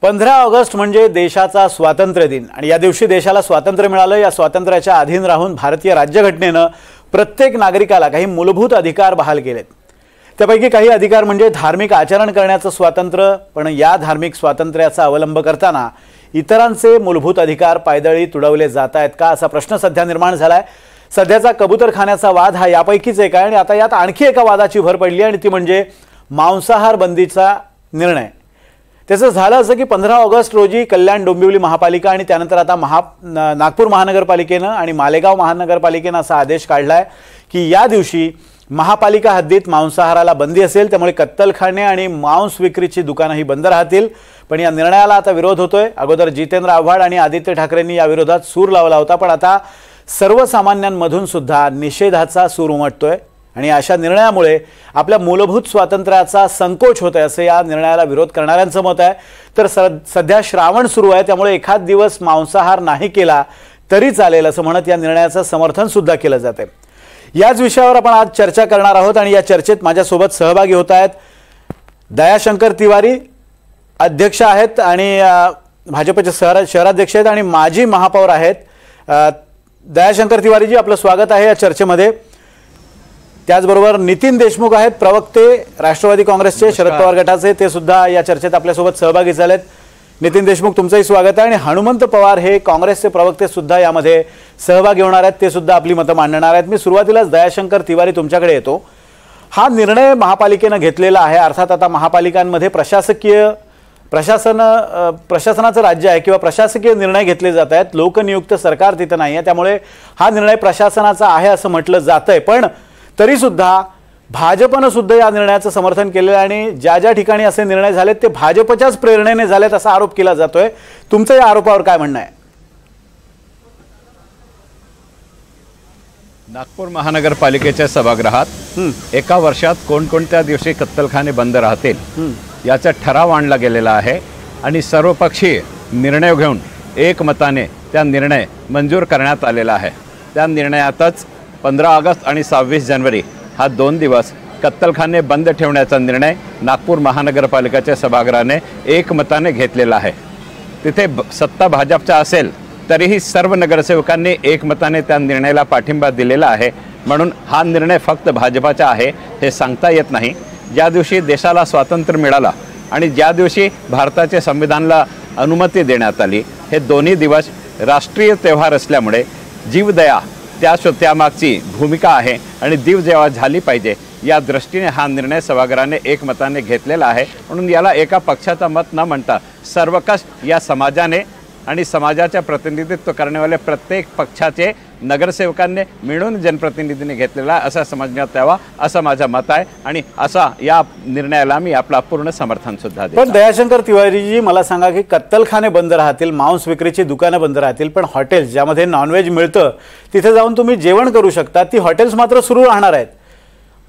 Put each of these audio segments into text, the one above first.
15 August म्हणजे देशाचा स्वातंत्र्य दिन आणि या दिवशी देशाला स्वातंत्र्य मिळालं। या स्वातंत्र्याच्या अधीन राहून भारतीय राज्यघटनेने प्रत्येक नागरिकाला काही मूलभूत अधिकार बहाल केलेत। त्यापैकी काही अधिकार म्हणजे धार्मिक आचरण करण्याचं स्वातंत्र्य, पण या धार्मिक स्वातंत्र्याचा अवलंब करताना इतरांचे मूलभूत अधिकार पायदळी तुडवले जात आहेत का असा प्रश्न सध्या निर्माण झालाय। सध्याचा कबूतरखान्याचा वाद हा यापैकीच एक आहे आणि आता यात आणखी एका वादाची भर पडली आणि ती म्हणजे मांसाहार बंदीचा निर्णय। त्याचं झालं असं की 15 ऑगस्ट रोजी कल्याण डोंबिवली महापालिका आणि त्यानंतर आता नागपूर महानगरपालिकेनं आणि मालेगाव महानगरपालिकेनं असा आदेश काढलाय की या दिवशी महापालिका हद्दीत मांसाहाराला बंदी असेल, त्यामुळे कत्तलखाने आणि मांस विक्रीची दुकानंही बंद राहतील। पण या निर्णयाला आता विरोध होतोय। अगोदर जितेंद्र आव्हाड आणि आदित्य ठाकरेंनी या विरोधात सूर लावला होता, पण आता सर्वसामान्यांमधून सुद्धा निषेधाचा सूर उमटतोय आणि अशा निर्णयामुळे आपल्या मूलभूत स्वातंत्र्याचा संकोच होतोय असं या निर्णयाला विरोध करणाऱ्यांचं मत आहे। तर सध्या श्रावण सुरू आहे, त्यामुळे एखाद दिवस मांसाहार नाही केला तरी चालेल असं म्हणत या निर्णयाचं समर्थन सुद्धा केलं जाते। याच विषयावर आपण आज चर्चा करणार आहोत आणि या चर्चेत माझ्यासोबत सहभागी होत आहेत दयाशंकर तिवारी, अध्यक्ष आहेत आणि भाजपचे शहराध्यक्ष आहेत आणि माजी महापौर आहेत। दयाशंकर तिवारीजी, आपलं स्वागत आहे या चर्चेमध्ये। त्याचबरोबर नितीन देशमुख आहेत, प्रवक्ते राष्ट्रवादी काँग्रेसचे शरद पवार गटाचे, ते सुद्धा या चर्चेत आपल्यासोबत सहभागी झालेत। नितीन देशमुख, तुमचंही स्वागत आहे आणि हनुमंत पवार हे काँग्रेसचे प्रवक्ते सुद्धा यामध्ये सहभागी होणार आहेत, ते सुद्धा आपली मतं मांडणार आहेत। मी सुरुवातीलाच दयाशंकर तिवारी तुमच्याकडे येतो। हा निर्णय महापालिकेने घेतलेला आहे, अर्थात आता महापालिकांमध्ये प्रशासनाचं राज्य आहे किंवा प्रशासकीय निर्णय घेतले जात आहेत, लोकनियुक्त सरकार तिथे नाही आहे, त्यामुळे हा निर्णय प्रशासनाचा आहे असं म्हटलं जातंय। पण तरी सुद्धा भाजपनं सुद्धा या निर्णयाचं समर्थन केलेलं आणि ज्या ज्या ठिकाणी असे निर्णय झालेत ते भाजपच्याच प्रेरणेने झालेत असा आरोप केला जातोय। तुमचं या आरोपावर काय म्हणणं आहे? नागपूर महानगरपालिकेच्या सभागृहात एका वर्षात कोणकोणत्या दिवशी कत्तलखाने बंद राहतील याचा ठराव आणला गेलेला आहे आणि सर्वपक्षीय निर्णय घेऊन एकमताने त्या निर्णय मंजूर करण्यात आलेला आहे। त्या निर्णयातच 15 ऑगस्ट आणि 26 जानेवारी हा 2 दिवस कत्तलखाने बंद ठेवण्याचा निर्णय नागपूर महानगरपालिकेच्या सभागृहाने एकमताने घेतलेला आहे। तिथे सत्ता भाजपचा असेल तरीही सर्व नगरसेवकांनी एकमताने त्या निर्णयाला पाठिंबा दिलेला आहे, म्हणून हा निर्णय फक्त भाजपाचा आहे हे सांगता येत नाही। ज्या दिवशी देशाला स्वातंत्र्य मिळाला आणि ज्या दिवशी भारताच्या संविधानाला अनुमती देण्यात आली, हे दोन्ही दिवस राष्ट्रीय त्योहार असल्यामुळे जीवदया त्यामागची भूमिका आहे आणि जीवदया झाली पाहिजे या दृष्टीने हा निर्णय सभागृहाने एकमताने घेतलेला आहे। म्हणून याला एका पक्षाचा मत न म्हणता सर्वकष या समाजाने आणि समाजाचे प्रतिनिधित्व करण्यावाले प्रत्येक पक्षाचे नगरसेवकांनी मिळून जनप्रतिनिधींनी घेतलेला असं समजण्यात यावा असं माझं मत आहे आणि असा या निर्णयाला मी आपला पूर्ण समर्थन सुद्धा देतो। पण दयाशंकर तिवारीजी, मला सांगा की कत्तलखाने बंद राहतील, मांस विक्रीची दुकानं बंद राहतील, पण हॉटेल्स ज्यामध्ये नॉनव्हेज मिळतं तिथे जाऊन तुम्ही जेवण करू शकता, ती हॉटेल्स मात्र सुरू राहणार आहेत।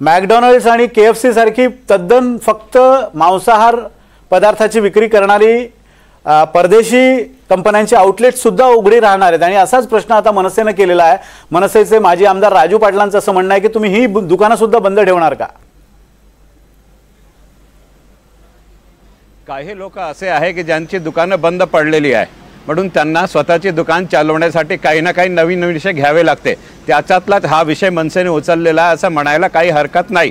मॅकडॉनल्ड्स आणि KFC सारखी तद्दन फक्त मांसाहार पदार्थाची विक्री करणारी परदेशी कंपन्यांचे आउटलेट सुद्धा उघडी राहणार आहेत आणि असाच प्रश्न आता मनसेने केलेला आहे। मनसेचे माजी आमदार राजू पाटलांचं असं म्हणणं आहे की तुम्ही ही दुकानं सुद्धा बंद ठेवणार का? काही लोक असे आहे की ज्यांची दुकानं बंद पडलेली आहे, म्हणून त्यांना स्वतःची दुकान चालवण्यासाठी काही ना काही नवीन विषय घ्यावे लागते। त्याच्यातलाच हा विषय मनसेने उचललेला आहे असं म्हणायला काही हरकत नाही।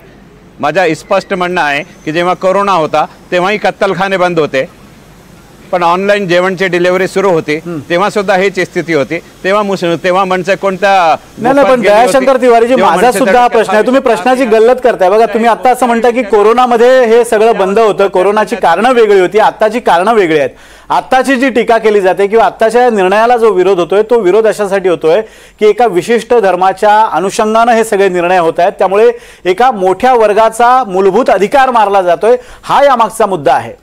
माझं स्पष्ट म्हणणं आहे की जेव्हा कोरोना होता तेव्हाही कत्तलखाने बंद होते, पण ऑनलाईन जेवणची डिलिव्हरी सुरू होती तेव्हा सुद्धा हीच स्थिती होती। तेव्हा मनसे कोणत्या नाही, पण दयाशंकर तिवारीजी, माझा सुद्धा प्रश्न आहे, तुम्ही प्रश्नाची गल्लत करताय। बघा, तुम्ही आता असं म्हणता की कोरोनामध्ये हे सगळं बंद होतं, कोरोनाची कारणं वेगळी होती, आत्ताची कारणं वेगळी आहेत। आत्ताची जी टीका केली जाते किंवा आत्ताच्या निर्णयाला जो विरोध होतोय तो विरोध अशासाठी होतोय की एका विशिष्ट धर्माच्या अनुषंगाने हे सगळे निर्णय होत आहेत, त्यामुळे एका मोठ्या वर्गाचा मूलभूत अधिकार मारला जातोय, हा यामागचा मुद्दा आहे।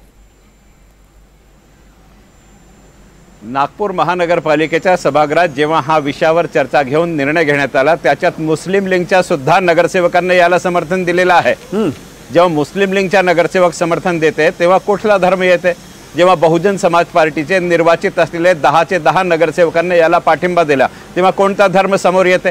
नागपूर महानगरपालिकेच्या सभागृहात जेव्हा हा विषयावर चर्चा घेऊन निर्णय घेण्यात आला, त्याच्यात मुस्लिम लीगच्या सुद्धा नगरसेवकांनी याला समर्थन दिलेलं आहे। जेव्हा मुस्लिम लीगच्या नगरसेवक समर्थन देते तेव्हा कुठला धर्म येते? जेव्हा बहुजन समाज पार्टीचे निर्वाचित असलेले 10चे 10 नगरसेवकांनी याला पाठिंबा दिला तेव्हा कोणता धर्म समोर येते?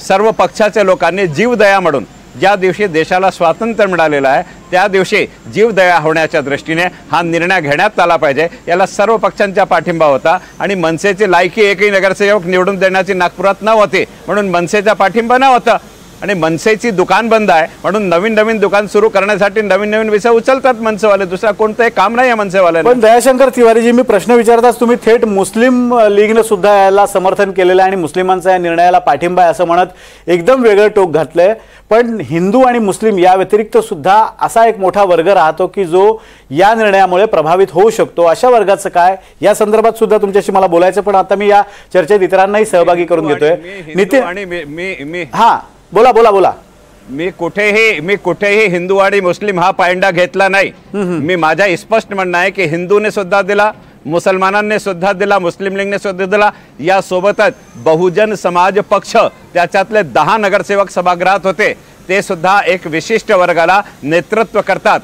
सर्व पक्षाच्या लोकांनी जीवदया म्हणून ज्या दिवशी देशाला स्वातंत्र्य मिळालेलं आहे त्या दिवशी जीवदया होण्याच्या दृष्टीने हा निर्णय घेण्यात आला पाहिजे, याला सर्व पक्षांचा पाठिंबा होता. आणि मनसेची लायकी एकही नगरसेवक निवडून देण्याची नागपुरात नव्हती, म्हणून मनसेचा पाठिंबा नव्हता. आणि मनसेची दुकान बंद आहे म्हणून नवीन नवीन दुकान सुरू करण्यासाठी नवीन नवीन विषय उचलतात मनसेवाले, दुसरा कोणतंही काम नाही आहे मनसेवाल्यांना. पण दयाशंकर तिवारीजी, मी प्रश्न विचारताच तुम्ही थेट मुस्लिम लीगनं सुद्धा याला समर्थन केलेलं आहे आणि मुस्लिमांचा या निर्णयाला पाठिंबा आहे असं म्हणत एकदम वेगळं टोक घातलंय. पण हिंदू आणि मुस्लिम या व्यतिरिक्त सुद्धा असा एक मोठा वर्ग राहतो की जो या निर्णयामुळे प्रभावित होऊ शकतो. अशा वर्गाचं काय, या संदर्भात सुद्धा तुमच्याशी मला बोलायचं. पण आता मी या चर्चेत इतरांनाही सहभागी करून घेतोय. नितीन आणि मी हा बोला बोला बोला. मी कुठेही हिंदू आणि मुस्लिम हा पायंडा घेतला नाही. मी माझा स्पष्ट म्हणणं आहे की हिंदूने सुद्धा दिला, मुसलमानांनी सुद्धा दिला, मुस्लिम लीगने सुद्धा दिला. यासोबतच बहुजन समाज पक्ष त्याच्यातले 10 नगरसेवक सभागृहात होते, ते सुद्धा एक विशिष्ट वर्गाला नेतृत्व करतात.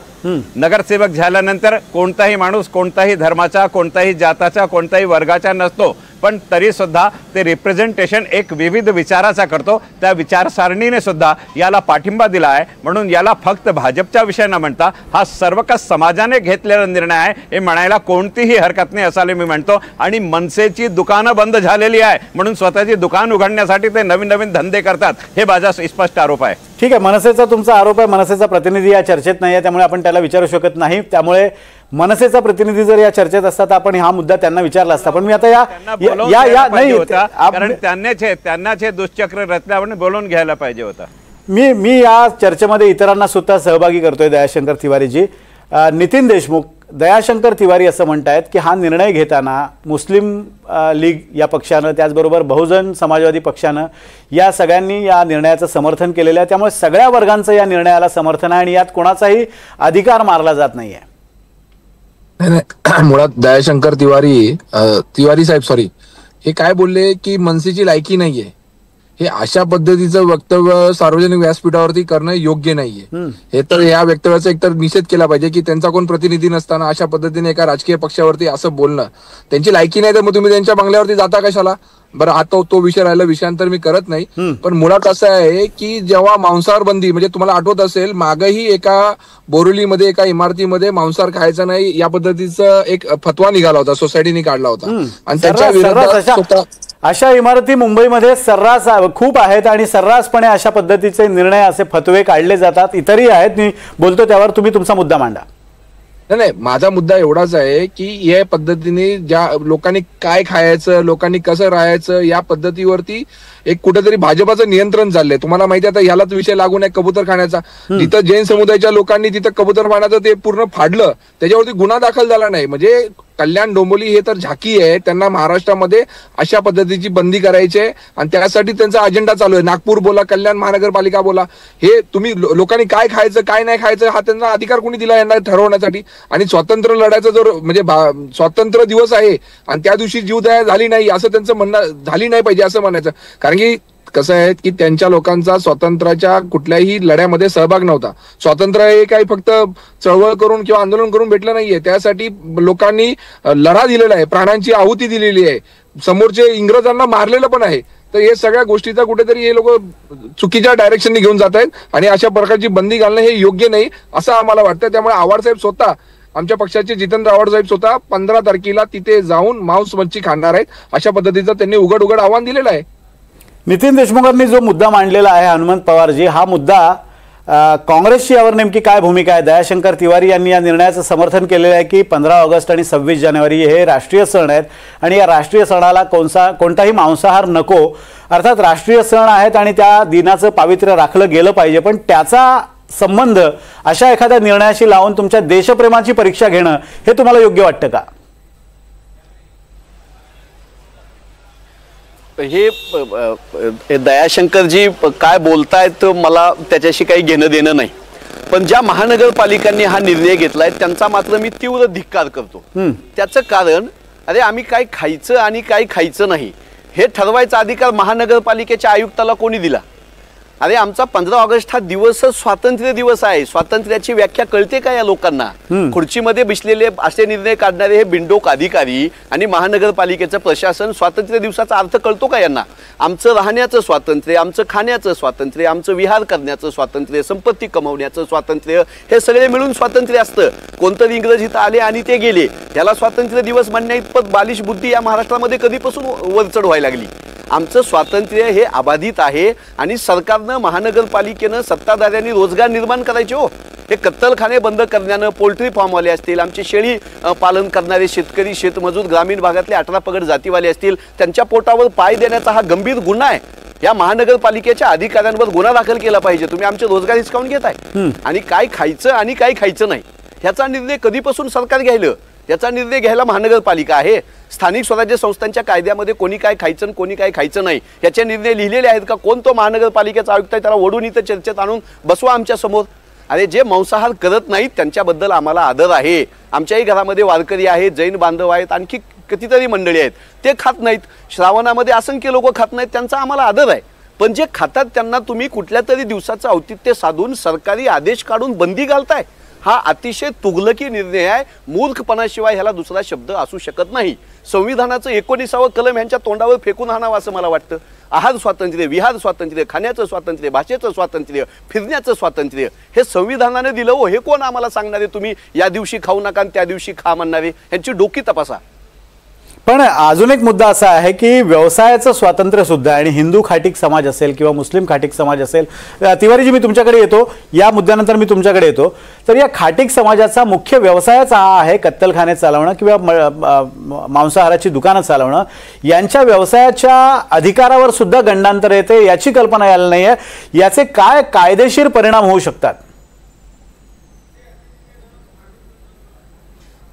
नगरसेवक झाल्यानंतर कोणताही माणूस कोणताही धर्माचा, कोणताही जाताचा, कोणताही वर्गाचा नसतो, पण तरी सुद्धा ते रिप्रेझेंटेशन एक विविध विचाराचा करतो. त्या विचारसारणीने सुद्धा याला पाठिंबा दिला आहे. म्हणून याला फक्त भाजपच्या विषय न म्हणता हा सर्वकष समाजाने घेतलेला निर्णय आहे हे म्हणायला कोणतीही हरकत नाही असाले मी म्हणतो. आणि मनसेची दुकानं बंद झालेली आहे म्हणून स्वतःची दुकान उघडण्यासाठी ते नवीन नवीन धंदे करतात, हे माझा स्पष्ट आरोप आहे. ठीक आहे, मनसेचा तुमचा आरोप आहे. मनसेचा प्रतिनिधी या चर्चेत नाही आहे त्यामुळे आपण त्याला विचारू शकत नाही. त्यामुळे मनसेचा प्रतिनिधी जर या चर्चेत असता तर आपण हा मुद्दा त्यांना विचारला असता. पण मी आता नाही, कारण त्यांनाच हे दुष्चक्र रचल्यावर बोलून घ्यायला पाहिजे होता. मी या चर्चेमध्ये इतरांना सुद्धा सहभागी करतोय. दयाशंकर तिवारीजी, नितीन देशमुख, दयाशंकर तिवारी असं म्हणतायत की हा निर्णय घेताना मुस्लिम लीग या पक्षानं, त्याचबरोबर बहुजन समाजवादी पक्षानं या सगळ्यांनी या निर्णयाचं समर्थन केलेलं आहे. त्यामुळे सगळ्या वर्गांचं या निर्णयाला समर्थन आहे आणि यात कोणाचाही अधिकार मारला जात नाहीये. मुळात दयाशंकर तिवारी साहेब हे काय बोलले की मनसेची लायकी नाहीये, हे अशा पद्धतीचं वक्तव्य सार्वजनिक व्यासपीठावरती करणं योग्य नाहीये. हे तर या वक्तव्याचा एकतर निषेध केला पाहिजे की त्यांचा कोण प्रतिनिधी नसताना अशा पद्धतीने एका राजकीय पक्षावरती असं बोलणं, त्यांची लायकी नाही तर मग तुम्ही त्यांच्या बंगल्यावरती जाता कशाला. बरं, आता तो विषय राहिला, विषयांतर मी करत नाही. पण मुळात असं आहे की जेव्हा मांसाहार बंदी, म्हणजे तुम्हाला आठवत असेल मागही एका बोरिवलीमध्ये एका इमारतीमध्ये मांसाहार खायचा नाही या पद्धतीचा एक फतवा निघाला होता, सोसायटीने काढला होता. आणि त्याच्या विरोधात अशा इमारती मुंबईमध्ये सर्रास खूप आहेत आणि सर्रासपणे अशा पद्धतीचे निर्णय, असे फतवे काढले जातात. इतरही आहेत, मी बोलतो त्यावर, तुम्ही तुमचा मुद्दा मांडा. नाही, माझा मुद्दा एवढाच आहे की या पद्धतीने ज्या लोकांनी काय खायचं, लोकांनी कसं राहायचं या पद्धतीवरती एक कुठेतरी भाजपाचं नियंत्रण चाललंय. तुम्हाला माहिती आहे आता ह्यालाच विषय लागून आहे कबूतरखान्याचा. जिथं जैन समुदायाच्या लोकांनी तिथं कबूतरखान्याचं ते पूर्ण फाडलं, त्याच्यावरती गुन्हा दाखल झाला नाही. म्हणजे कल्याण डोंबिवली हे तर झाकी आहे, त्यांना महाराष्ट्रामध्ये अशा पद्धतीची बंदी करायची आहे आणि त्यासाठी त्यांचा अजेंडा चालू आहे. नागपूर बोला, कल्याण महानगरपालिका बोला, हे तुम्ही लोकांनी काय खायचं काय नाही खायचं हा त्यांना अधिकार कोणी दिला यांना ठरवण्यासाठी. आणि स्वातंत्र्य लढायचा जर म्हणजे स्वातंत्र्य दिवस आहे आणि त्या दिवशी जीवदया झाली नाही असं त्यांचं म्हणणं, झाली नाही पाहिजे असं म्हणायचं. कारण की कसं आहे की त्यांच्या लोकांचा स्वातंत्र्याच्या कुठल्याही लढ्यामध्ये सहभाग नव्हता. स्वातंत्र्य हे काही फक्त चळवळ करून किंवा आंदोलन करून भेटलं नाहीये, त्यासाठी लोकांनी लढा दिलेला आहे, प्राणांची आहुती दिलेली आहे, समोरचे इंग्रजांना मारलेलं पण आहे. तर हे सगळ्या गोष्टीचा कुठेतरी हे लोक चुकीच्या डायरेक्शनने घेऊन जात आहेत आणि अशा प्रकारची बंदी घालणं हे योग्य नाही असं आम्हाला वाटतं. त्यामुळे आव्हाड साहेब स्वतः, आमच्या पक्षाचे जितेंद्र आव्हाड साहेब स्वतः 15 तारखेला तिथे जाऊन मांस मच्छी खाणार आहेत अशा पद्धतीचं त्यांनी उघड आव्हान दिलेलं आहे. नितीन देशमुखांनी जो मुद्दा मांडलेला आहे हनुमंत पवारजी, हा मुद्दा काँग्रेसची यावर नेमकी काय भूमिका आहे? दयाशंकर तिवारी यांनी या निर्णयाचं समर्थन केलेलं आहे की 15 ऑगस्ट आणि 26 जानेवारी हे राष्ट्रीय सण आहेत आणि या राष्ट्रीय सणाला कोणताही मांसाहार नको, अर्थात राष्ट्रीय सण आहेत आणि त्या दिनाचं पावित्र्य राखलं गेलं पाहिजे. पण त्याचा संबंध अशा एखाद्या निर्णयाशी लावून तुमच्या देशप्रेमाची परीक्षा घेणं हे तुम्हाला योग्य वाटतं का? हे दयाशंकरजी काय बोलतायत मला त्याच्याशी काही घेणं देणं नाही. पण ज्या महानगरपालिकांनी हा निर्णय घेतलाय त्यांचा मात्र मी तीव्र धिक्कार करतो. त्याचं कारण, अरे आम्ही काय खायचं आणि काय खायचं नाही हे ठरवायचा अधिकार महानगरपालिकेच्या आयुक्ताला कोणी दिला? अरे आमचा 15 ऑगस्ट हा दिवसच स्वातंत्र्य दिवस आहे. स्वातंत्र्याची व्याख्या कळते का या लोकांना? खुर्चीमध्ये बसलेले असे निर्णय काढणारे हे बिंडोक अधिकारी आणि महानगरपालिकेचं प्रशासन स्वातंत्र्य दिवसाचा अर्थ कळतो का यांना? आमचं राहण्याचं स्वातंत्र्य, आमचं खाण्याचं स्वातंत्र्य, आमचं विहार करण्याचं स्वातंत्र्य, संपत्ती कमवण्याचं स्वातंत्र्य, हे सगळे मिळून स्वातंत्र्य असतं. कोणतरी इंग्रज इथं आले आणि ते गेले, त्याला स्वातंत्र्य दिवस म्हणण्या इतपत बालिश बुद्धी या महाराष्ट्रामध्ये कधीपासून वरचढ व्हायला लागली? आमचं स्वातंत्र्य हे अबाधित आहे आणि सरकारनं, महानगरपालिकेनं, सत्ताधाऱ्यांनी रोजगार निर्माण करायचे हो. हे कत्तलखाने बंद करण्यानं पोल्ट्री फार्मवाले असतील, आमचे शेळी पालन करणारे शेतकरी, शेतमजूर, ग्रामीण भागातले 18 पगड जातीवाले असतील, त्यांच्या पोटावर पाय देण्याचा हा गंभीर गुन्हा आहे. या महानगरपालिकेच्या अधिकाऱ्यांवर गुन्हा दाखल केला पाहिजे. तुम्ही आमचे रोजगार हिसकावून घेताय आणि काय खायचं आणि काय खायचं नाही ह्याचा निर्णय कधीपासून सरकार घ्यायलं? याचा निर्णय घ्यायला महानगरपालिका आहे. स्थानिक स्वराज्य संस्थांच्या कायद्यामध्ये कोणी काय खायचं कोणी काय खायचं नाही याचे निर्णय लिहिलेले आहेत का? कोण तो महानगरपालिकेचा आयुक्त आहे? त्याला ओढून इथं चर्चेत आणून बसवा आमच्या समोर. अरे जे मांसाहार करत नाहीत त्यांच्याबद्दल आम्हाला आदर आहे. आमच्याही घरामध्ये वारकरी आहेत, जैन बांधव आहेत, आणखी कितीतरी मंडळी आहेत, ते खात नाहीत. श्रावणामध्ये असंख्य लोक खात नाहीत, त्यांचा आम्हाला आदर आहे. पण जे खातात त्यांना तुम्ही कुठल्या तरी दिवसाचं औचित्य साधून सरकारी आदेश काढून बंदी घालताय. हा अतिशय तुगलकी निर्णय आहे. मूर्खपणाशिवाय ह्याला दुसरा शब्द असू शकत नाही. संविधानाचं 19वा कलम यांच्या तोंडावर फेकून आणावं असं मला वाटतं. आहार स्वातंत्र्य, विहार स्वातंत्र्य, खाण्याचं स्वातंत्र्य, भाषेचं स्वातंत्र्य, फिरण्याचं स्वातंत्र्य हे संविधानाने दिलं हो. हे कोण आम्हाला सांगणारे तुम्ही या दिवशी खाऊ नका आणि त्या दिवशी खा म्हणणारे? यांची डोकी तपासा. पण अजून एक मुद्दा असा आहे की व्यवसायाचं स्वातंत्र्य सुद्धा, आणि हिंदू खाटीक समाज असेल किंवा मुस्लिम खाटीक समाज असेल, तिवारीजी मी तुमच्याकडे येतो, या मुद्द्यानंतर मी तुमच्याकडे येतो. तर या खाटीक समाजाचा मुख्य व्यवसायच हा आहे कत्तलखाने चालवणं किंवा मांसाहाराची दुकानं चालवणं. यांच्या व्यवसायाच्या अधिकारावर सुद्धा गंडांतर येते, याची कल्पना यायला नाहीये. याचे काय कायदेशीर परिणाम होऊ शकतात?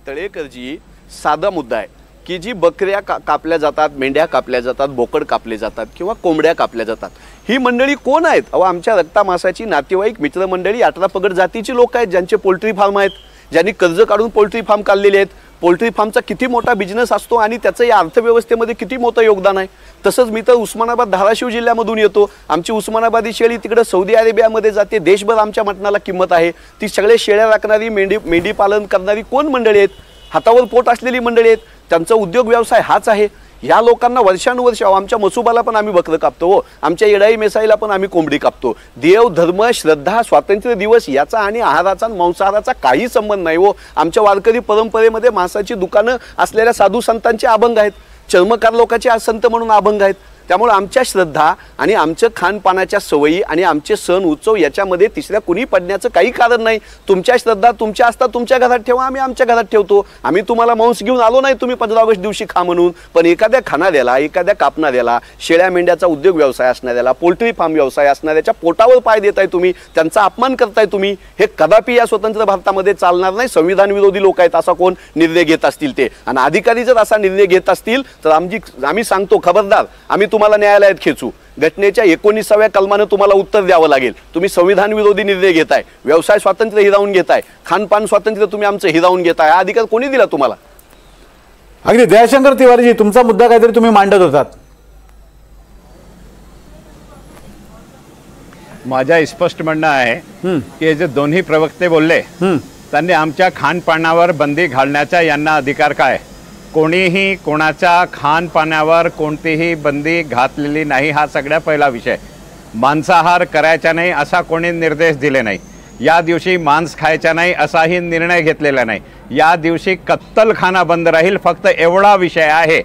तळेकरजी, साधा मुद्दा आहे की जी बकऱ्या कापल्या जातात, मेंढ्या कापल्या जातात, बोकड कापले जातात किंवा कोंबड्या कापल्या जातात, ही मंडळी कोण आहेत? अहो आमच्या रक्तामासाची नातेवाईक मित्रमंडळी 18 पगड जातीची लोक आहेत, ज्यांचे पोल्ट्री फार्म आहेत, ज्यांनी कर्ज काढून पोल्ट्री फार्म काढलेले आहेत. पोल्ट्री फार्मचा किती मोठा बिझनेस असतो आणि त्याचं या अर्थव्यवस्थेमध्ये किती मोठं योगदान आहे. तसंच मी तर उस्मानाबाद, धाराशिव जिल्ह्यामधून येतो. आमची उस्मानाबादी शेळी तिकडे सौदी अरेबियामध्ये जाते. देशभर आमच्या मटणाला किंमत आहे. ती सगळे शेळ्या राखणारी, मेंढी पालन करणारी कोण मंडळी आहेत? हातावर पोट असलेली मंडळी आहेत. त्यांचा उद्योग व्यवसाय हाच आहे. या लोकांना वर्षानुवर्ष, आमच्या मसुबाला पण आम्ही बकरं कापतो हो, आमच्या येडाई मेसाईला पण आम्ही कोंबडी कापतो. देव, धर्म, श्रद्धा, स्वातंत्र्य दिवस याचा आणि आहाराचा मांसाहाराचा काही संबंध नाही हो. आमच्या वारकरी परंपरेमध्ये मांसाची दुकानं असलेल्या साधू संतांचे अभंग आहेत, चर्मकार लोकांचे संत म्हणून अभंग आहेत. त्यामुळे आमच्या श्रद्धा आणि आमच्या खानपानाच्या सवयी आणि आमचे सण उत्सव याच्यामध्ये तिसऱ्या कुणी पडण्याचं काही कारण नाही. तुमच्या श्रद्धा तुमच्या असतात, तुमच्या घरात ठेवा, आम्ही आमच्या घरात ठेवतो. आम्ही तुम्हाला मांस घेऊन आलो नाही तुम्ही 15 ऑगस्ट दिवशी खा म्हणून. पण एखाद्या खाणाऱ्याला, एखाद्या कापणाऱ्याला, शेळ्या मेंढ्याचा उद्योग व्यवसाय असणाऱ्याला, पोल्ट्री फार्म व्यवसाय असणाऱ्याच्या पोटावर पाय देताय तुम्ही, त्यांचा अपमान करताय तुम्ही. हे कदापि या स्वतंत्र भारतामध्ये चालणार नाही. संविधान विरोधी लोक आहेत असा कोण निर्णय घेत असतील ते, आणि अधिकारी जर असा निर्णय घेत असतील तर आम्ही सांगतो खबरदार, आम्ही तुम्हाला न्यायालयात खेचू. घटनेच्या 19व्या कलमानं तुम्हाला उत्तर द्यावं लागेल. तुम्ही संविधान विरोधी निर्णय घेताय, व्यवसाय स्वातंत्र्य हिरावून घेताय, खानपान स्वातंत्र्य तुम्ही आमचं हिरावून घेताय. हा अधिकार कोणी दिला तुम्हाला? अगदी दयाशंकर तिवारीजी, तुमचा मुद्दा काहीतरी तुम्ही मांडत होतात. माझा स्पष्ट म्हणणं आहे की हे जे दोन्ही प्रवक्ते बोलले त्यांनी आमच्या खानपानावर बंदी घालण्याचा यांना अधिकार काय? कोणीही कोणाच्या खानपानावर कोणतीही बंदी घातलेली नाही. हा सगळ्यात पहिला विषय. मांसाहार करायचा नाही असा कोणी निर्देश दिले नाही. या दिवशी मांस खायचा नाही असाही निर्णय घेतलेला नाही. या दिवशी कत्तलखाना बंद राहील, फक्त एवढा विषय आहे.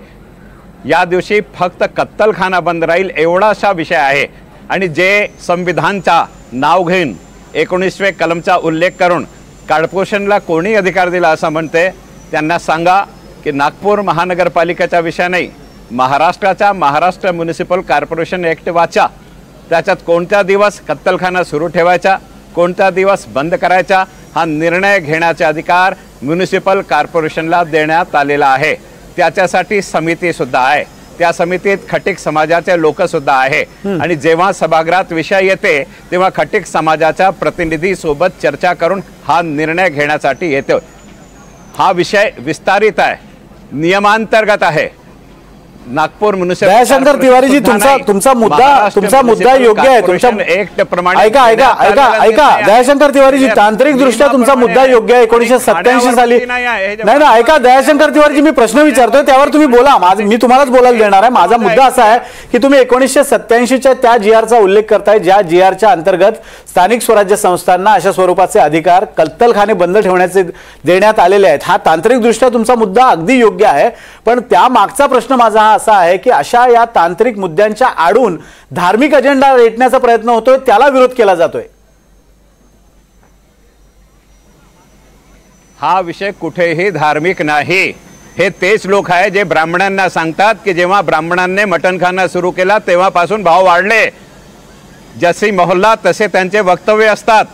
या दिवशी फक्त कत्तलखाना बंद राहील एवढासा विषय आहे. आणि जे संविधानचा नाव घेऊन 19व्या कलमचा उल्लेख करून कॉर्पोरेशनला कोणी अधिकार दिला असं म्हणते, त्यांना सांगा की नागपूर महानगरपालिकेचा विषय नाही, महाराष्ट्राचा महाराष्ट्र म्युनिसिपल कॉर्पोरेशन ॲक्ट वाचा. त्याच्यात कोणत्या दिवस कत्तलखाना सुरू ठेवायचा, कोणत्या दिवस बंद करायचा, हा निर्णय घेण्याचा अधिकार म्युनिसिपल कॉर्पोरेशनला देण्यात आलेला आहे. त्याच्यासाठी समिती सुद्धा आहे. त्या समितीत खटीक समाजाचे लोक सुद्धा आहे. आणि जेव्हा सभागृहात विषय येते तेव्हा खटीक समाजाच्या प्रतिनिधी सोबत चर्चा करून हा निर्णय घेण्यासाठी येतो. हा विषय विस्तारित आहे, नियमांतर्गत आहे. नागपूर म्युनिसिपल दयाशंकर तिवारीजी, तुमचा मुद्दा योग्य आहे. ऐका दयाशंकर तिवारीजी, तांत्रिक दृष्ट्या तुमचा मुद्दा योग्य आहे. 1987 साली नाही ना, ऐका दयाशंकर तिवारीजी, मी प्रश्न विचारतोय त्यावर तुम्ही बोला. मी तुम्हालाच बोलायला देणार आहे. माझा मुद्दा असा आहे की तुम्ही 1987च्या त्या GRचा उल्लेख करताय, ज्या GRच्या अंतर्गत स्थानिक स्वराज्य संस्थांना अशा स्वरूपाचे अधिकार कत्तलखाने बंद ठेवण्याचे देण्यात आलेले आहेत. हा तांत्रिक दृष्ट्या तुमचा मुद्दा अगदी योग्य आहे, पण त्या मागचा प्रश्न माझा हा असा आहे की अशा या तांत्रिक मुद्द्यांच्या आडून धार्मिक अजेंडा रेटण्याचा प्रयत्न होतोय, त्याला विरोध केला जातोय. हा विषय कुठेही धार्मिक नाही. हे तेच लोक आहे जे ब्राह्मणांना सांगतात की जेव्हा ब्राह्मणांनी मटण खाणं सुरू केला तेव्हापासून भाव वाढले. जशी मोहल्ला तसे त्यांचे वक्तव्य असतात.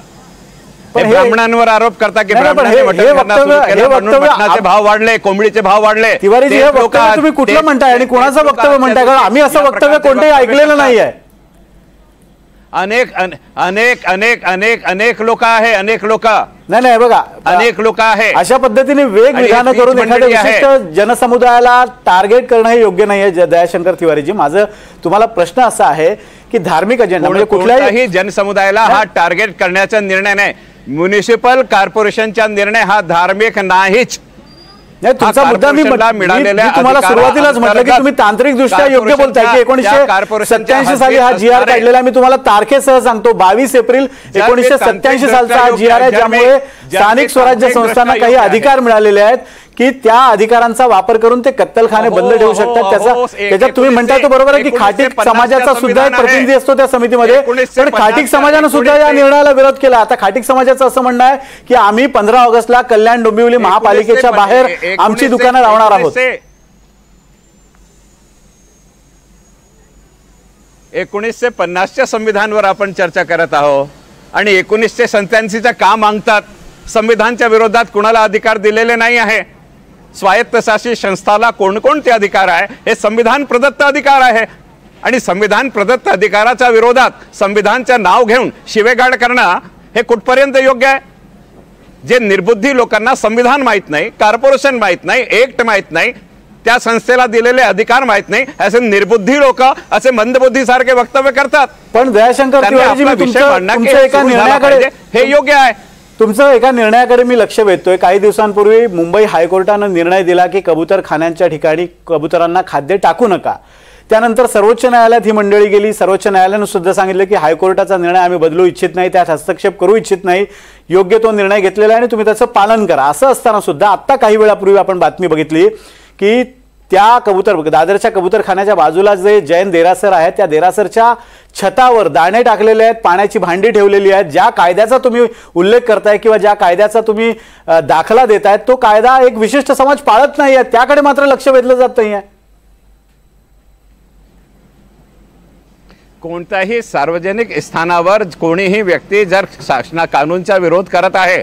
ब्राह्मणांवर आरोप करता की ब्राह्मणांनी मटण खाणं सुरू केलं म्हणून मटणाचे भाव वाढले, कोंबडीचे भाव वाढले. तिवारीजी, हे वक्तव्य तुम्ही कुठलं म्हणताय आणि कोणाचं वक्तव्य म्हणताय? कारण आम्ही असं वक्तव्य कोणतेही ऐकलेलं नाहीये. अनेक लोक आहे, अनेक लोक नाही बघा, अनेक लोक आहे. अशा पद्धतीने विधान करून एखाद्या विशिष्ट जनसमुदायाला टार्गेट करणं हे योग्य नाहीये. दयाशंकर तिवारीजी, माझं तुम्हाला प्रश्न असा आहे की धार्मिक अजेंडा म्हणजे कुठल्याही जनसमुदायाला हा टार्गेट करण्याचा निर्णय नाही. म्युनिसिपल कॉर्पोरेशनचा निर्णय हा धार्मिक नाहीच. तुमचा मुद्दा मी तुम्हाला सुरुवातीलाच म्हटलं की तुम्ही तांत्रिक दृष्ट्या योग्य बोलताय की 1987 साली हा GR काढलेला. मी तुम्हाला तारखेसह सांगतो, 22 एप्रिल 1987 सालचा हा GR आहे, ज्यामुळे स्थानिक स्वराज्य संस्थांना काही अधिकार मिळालेले आहेत की त्या अधिकारांचा वापर करून ते कत्तलखाने बंद ठेवू शकतात. त्याच्यात तुम्ही म्हणताय तो बरोबर आहे की खाटीक समाजाचा सुद्धा एक प्रतिनिधी असतो त्या समितीमध्ये, पण खाटीक समाजानं सुद्धा या निर्णयाला विरोध केला. आता खाटीक समाजाचं असं म्हणणं आहे की आम्ही 15 ऑगस्टला कल्याण डोंबिवली महापालिकेच्या बाहेर आमची दुकानं लावणार आहोत. 1950च्या संविधानावर आपण चर्चा करत आहोत आणि 1987चा का मागतात? संविधानच्या विरोधात कुणाला अधिकार दिलेले नाही आहे. स्वायत्तशासी संस्थाला कोणकोणते अधिकार आहे हे संविधान प्रदत्त अधिकार आहे आणि संविधान प्रदत्त अधिकाराच्या विरोधात संविधानचं नाव घेऊन शिवेगाळ करणं हे कुठपर्यंत योग्य आहे? जे निर्बुद्धी लोकांना संविधान माहित नाही, कॉर्पोरेशन माहित नाही, एक्ट माहित नाही, त्या संस्थेला दिलेले अधिकार माहित नाही, असे निर्बुद्धी लोक असे मंदबुद्धी सारखे वक्तव्य करतात. पण दयाशंकर तिवारीजी, हे योग्य आहे. तुमचं एका निर्णयाकडे मी लक्ष वेधतोय. काही दिवसांपूर्वी मुंबई हायकोर्टानं निर्णय दिला की कबूतरखान्यांच्या ठिकाणी कबुतरांना खाद्य टाकू नका. त्यानंतर सर्वोच्च न्यायालयात ही मंडळी गेली. सर्वोच्च न्यायालयानं सुद्धा सांगितलं की हायकोर्टाचा निर्णय आम्ही बदलू इच्छित नाही, त्यात हस्तक्षेप करू इच्छित नाही, योग्य तो निर्णय घेतलेला आहे आणि तुम्ही त्याचं पालन करा. असं असताना सुद्धा आत्ता काही वेळापूर्वी आपण बातमी बघितली की त्या दादरच्या कबूतरखान्याच्या बाजूला जे जैन देरासर आहे त्या देरासरच्या छतावर दाणे टाकलेले आहेत, पाण्याची भांडी ठेवलेली आहेत. ज्या कायद्याचा तुम्ही उल्लेख करताय किंवा ज्या कायद्याचा तुम्ही दाखला देतायत तो कायदा एक विशिष्ट समाज पाळत नाही आहे, त्याकडे मात्र लक्ष वेधलं जात नाही आहे. कोणत्याही सार्वजनिक स्थानावर कोणीही व्यक्ती जर शासना कानूनचा विरोध करत आहे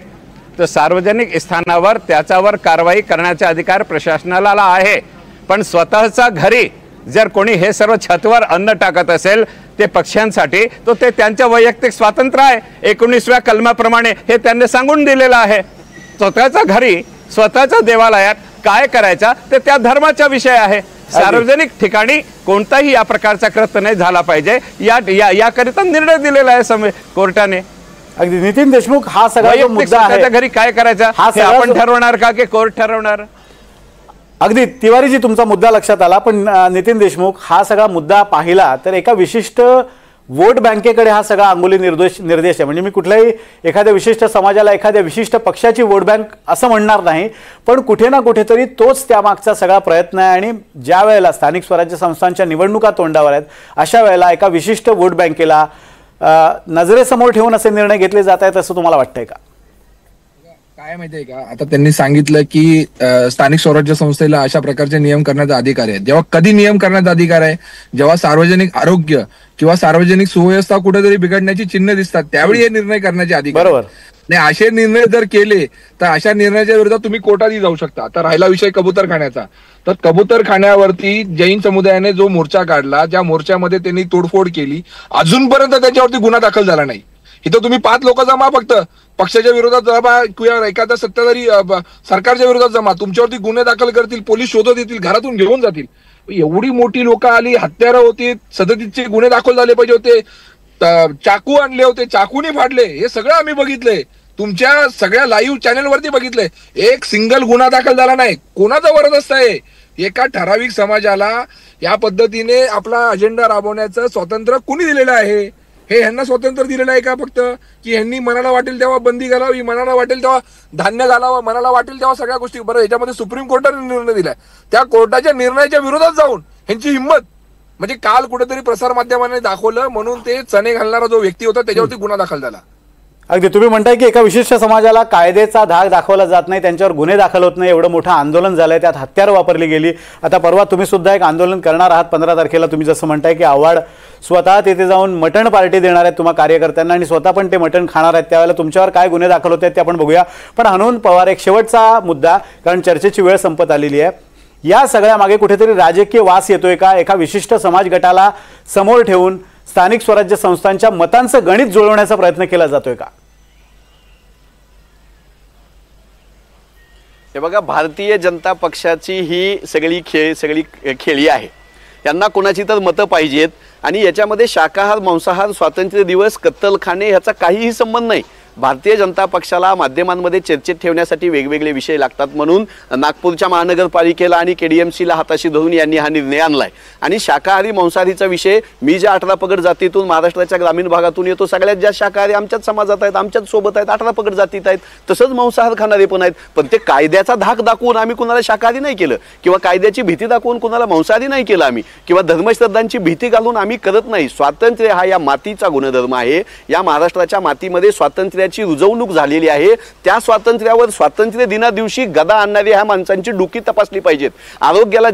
तर सार्वजनिक स्थानावर त्याच्यावर कारवाई करण्याचा अधिकार प्रशासनाला आहे. पण स्वतःच्या घरी जर कोणी हे सर्व छतवर अन्न टाकत असेल ते पक्ष्यांसाठी तो ते त्यांच्या वैयक्तिक स्वातंत्र्य आहे. 19व्या कलमाप्रमाणे हे त्यांनी सांगून दिलेलं आहे. स्वतःच्या घरी स्वतःच्या देवालयात काय करायचा ते त्या धर्माचा विषय आहे. सार्वजनिक ठिकाणी कोणताही या प्रकारचा कृत्य नाही झाला पाहिजे याकरिता निर्णय दिलेला आहे कोर्टाने. अगदी नितीन देशमुख, हा सगळा मुद्दा आहे, घरी काय करायचा हे आपण ठरवणार का की कोर्ट ठरवणार? अगदी तिवारीजी, तुमचा मुद्दा लक्षात आला. पण नितीन देशमुख, हा सगळा मुद्दा पाहिला तर एका विशिष्ट वोट बँकेकडे हा सगळा अंगुली निर्देश आहे. म्हणजे मी कुठल्याही एखाद्या विशिष्ट समाजाला एखाद्या विशिष्ट पक्षाची वोट बँक असं म्हणणार नाही, पण कुठे ना कुठेतरी तोच त्यामागचा सगळा प्रयत्न आहे. आणि ज्या वेळेला स्थानिक स्वराज्य संस्थांच्या निवडणुका तोंडावर आहेत अशा वेळेला एका विशिष्ट वोट बँकेला नजरेसमोर ठेवून असे निर्णय घेतले जात आहेत असं तुम्हाला वाटतंय का? काय माहितीये का, आता त्यांनी सांगितलं की स्थानिक स्वराज्य संस्थेला अशा प्रकारचे नियम करण्याचा अधिकार आहे. जेव्हा कधी नियम करण्याचा अधिकार आहे? जेव्हा सार्वजनिक आरोग्य किंवा सार्वजनिक सुव्यवस्था कुठेतरी बिघडण्याची चिन्ह दिसतात त्यावेळी हे निर्णय करण्याचे अधिकार. बरोबर नाही, असे निर्णय जर केले तर अशा निर्णयाच्या विरोधात तुम्ही कोर्टातही जाऊ शकता. आता राहिला विषय कबूतरखान्याचा, तर कबूतरखान्यावरती जैन समुदायाने जो मोर्चा काढला, ज्या मोर्चामध्ये त्यांनी तोडफोड केली, अजूनपर्यंत त्याच्यावरती गुन्हा दाखल झाला नाही. इथं तुम्ही 5 लोक जमा, फक्त पक्षाच्या विरोधात जमा किंवा एखाद्या सत्ताधारी सरकारच्या विरोधात जमा, तुमच्यावरती गुन्हे दाखल करतील, पोलीस शोधत येतील, घरातून घेऊन जातील. एवढी मोठी लोक आली, हत्यारं होती, 37चे गुन्हे दाखल झाले पाहिजे होते, चाकू आणले होते, चाकूनी फाडले, हे सगळं आम्ही बघितलंय, तुमच्या सगळ्या लाईव्ह चॅनलवरती बघितलंय. एक सिंगल गुन्हा दाखल झाला नाही. कोणाचा वरदस्त आहे? एका ठराविक समाजाला या पद्धतीने आपला अजेंडा राबवण्याचं स्वातंत्र्य कुणी दिलेलं आहे? हे ह्यांना स्वातंत्र्य दिलेलं आहे का फक्त की ह्यांनी मनाला वाटेल तेव्हा बंदी घालावी, मनाला वाटेल तेव्हा धान्य घालावं, मनाला वाटेल तेव्हा सगळ्या गोष्टी? बरं, याच्यामध्ये सुप्रीम कोर्टाने निर्णय दिलाय, त्या कोर्टाच्या निर्णयाच्या विरोधात जाऊन ह्यांची हिंमत. म्हणजे काल कुठेतरी प्रसार माध्यमाने दाखवलं म्हणून ते चणे घालणारा जो व्यक्ती होता त्याच्यावरती गुन्हा दाखल झाला. अगदी तुम्ही म्हणताय की एका विशिष्ट समाजाला कायद्याचा धाक दाखवला जात नाही, त्यांच्यावर गुन्हे दाखल होत नाही, एवढं मोठं आंदोलन झालंय, त्यात हत्यारं वापरली गेली. आता परवा तुम्ही सुद्धा एक आंदोलन करणार आहात 15 तारखेला. तुम्ही जसं म्हणताय की आव्हाड स्वतः तिथे जाऊन मटण पार्टी देणार आहेत तुम्हा कार्यकर्त्यांना आणि स्वतः पण ते मटण खाणार आहेत. त्यावेळेला तुमच्यावर काय गुन्हे दाखल होत आहेत ते आपण बघूया. पण हनुमंत पवार, एक शेवटचा मुद्दा, कारण चर्चेची वेळ संपत आलेली आहे. या सगळ्या मागे कुठेतरी राजकीय वास येतोय का? एका विशिष्ट समाज गटाला समोर ठेवून स्थानिक स्वराज्य संस्थांच्या मतांचं गणित जुळवण्याचा प्रयत्न केला जातोय का? हे बघा, भारतीय जनता पक्षाची ही सगळी खेळी आहे. यांना कोणाची तर मतं पाहिजेत आणि याच्यामध्ये शाकाहार, मांसाहार, स्वातंत्र्य दिवस, कत्तलखाने ह्याचा काहीही संबंध नाही. भारतीय जनता पक्षाला माध्यमांमध्ये चर्चेत ठेवण्यासाठी वेगवेगळे विषय लागतात, म्हणून नागपूरच्या महानगरपालिकेला आणि KDMCला हाताशी धरून यांनी हा निर्णय आणलाय. आणि शाकाहारी मांसाहारीचा विषय, मी ज्या 18 पगड जातीतून महाराष्ट्राच्या ग्रामीण भागातून येतो, सगळ्यात ज्या शाकाहारी आमच्याच समाजात आहेत, आमच्याच सोबत आहेत, 18 पगड जातीत आहेत, तसंच मांसाहार खाणारे पण आहेत. पण ते कायद्याचा धाक दाखवून आम्ही कुणाला शाकाहारी नाही केलं किंवा कायद्याची भीती दाखवून कुणाला मांसाहारी नाही केलं आम्ही, किंवा धर्मश्रद्धांची भीती घालून आम्ही करत नाही. स्वातंत्र्य हा या मातीचा गुणधर्म आहे. या महाराष्ट्राच्या मातीमध्ये स्वातंत्र्याची रुजवणूक झालेली आहे. त्या स्वातंत्र्यावर स्वातंत्र्य दिना दिवशी गदा आणणारी ह्या माणसांची डोकी तपासली पाहिजेत. आरोग्याला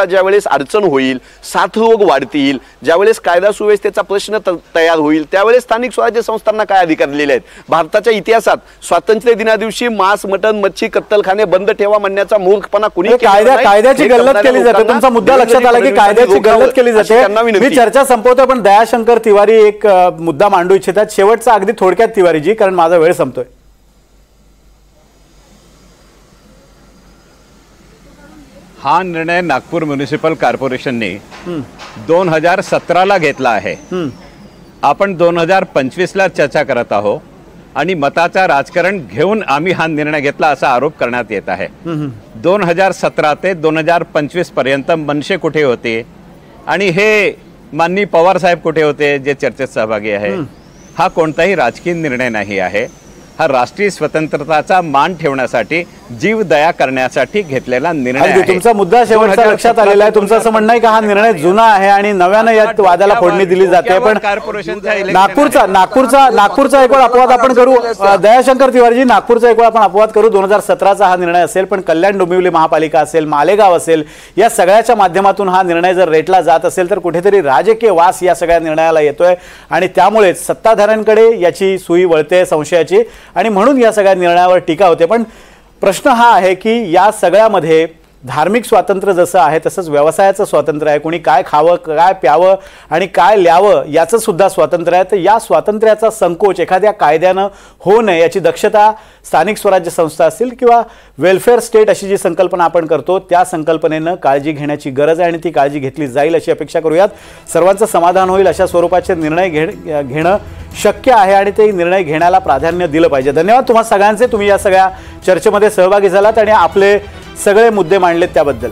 ज्यावेळेस अडचण होईल, साथरोग वाढतील, ज्यावेळेस कायदा सुव्यवस्थेचा प्रश्न तयार होईल, त्यावेळेस स्थानिक स्वराज्य संस्थांना काय अधिकार दिलेले आहेत? भारताच्या इतिहासात स्वातंत्र्य दिना दिवशी मांस, मटण, मच्छी, कत्तलखाने बंद ठेवा म्हणण्याचा मूर्खपणा कुणी कायद्याची गल्लत केली जाते. तुमचा मुद्दा लक्षात आला की कायद्याची गल्लत केली जाते. मी चर्चा संपवतोय, पण दयाशंकर तिवारी एक मुद्दा मांडू इच्छितात. शेवटचा अगदी थोडक्यात तिवारीजी, कारण माझा वेळ संपतोय. हा निर्णय नागपूर म्युनिसिपल कॉर्पोरेशनने 2017ला घेतला आहे. आपण 2025ला चर्चा करत आहोत आणि मताचा राजकारण घेऊन आम्ही हा निर्णय घेतला असा आरोप करण्यात येत आहे. 2017 ते 2025 पर्यंत मनसे कुठे होते आणि हे माननीय पवार साहेब कुठे होते जे चर्चेत सहभागी आहे? हा कोणताही राजकीय निर्णय नाही आहे. हा राष्ट्रीय स्वतंत्रताचा मान ठेवण्यासाठी, जीव दया करण्यासाठी घेतलेला निर्णय आहे. तुमचा मुद्दा शेवटचा लक्षात आलेला आहे. तुमचं असं म्हणणं आहे की हा निर्णय जुना आहे आणि नव्यानं यात वादाला फोडणी दिली जाते. पण नागपूरचा एक वेळ अपवाद आपण करू. दयाशंकर तिवारीजी, नागपूरचा एक वेळ आपण अपवाद करू. 2017चा हा निर्णय असेल, पण कल्याण डोंबिवली महापालिका असेल, मालेगाव असेल, या सगळ्याच्या माध्यमातून हा निर्णय जर रेटला जात असेल तर कुठेतरी राजकीय वास या सगळ्या निर्णयाला येतोय आणि त्यामुळेच सत्ताधाऱ्यांकडे याची सुई वळते संशयाची आणि म्हणून या सगळ्या निर्णयावर टीका होते. पण प्रश्न हा आहे की या सगळ्यामध्ये धार्मिक स्वातंत्र्य जसं आहे तसंच व्यवसायाचं स्वातंत्र्य आहे. कोणी काय खावं, काय प्यावं आणि काय ल्यावं याचं सुद्धा स्वातंत्र्य आहे. तर या स्वातंत्र्याचा संकोच एखाद्या कायद्यानं होऊ नये याची दक्षता स्थानिक स्वराज्य संस्था असतील किंवा वेलफेअर स्टेट अशी जी संकल्पना आपण करतो त्या संकल्पनेनं काळजी घेण्याची गरज आहे आणि ती काळजी घेतली जाईल अशी अपेक्षा करूयात. सर्वांचं समाधान होईल अशा स्वरूपाचे निर्णय घेणं शक्य आहे आणि ते निर्णय घेण्याला प्राधान्य दिलं पाहिजे. धन्यवाद तुम्हा सगळ्यांचे. तुम्ही या सगळ्या चर्चेमध्ये सहभागी झालात आणि आपले सगळे मुद्दे मांडलेत त्याबद्दल.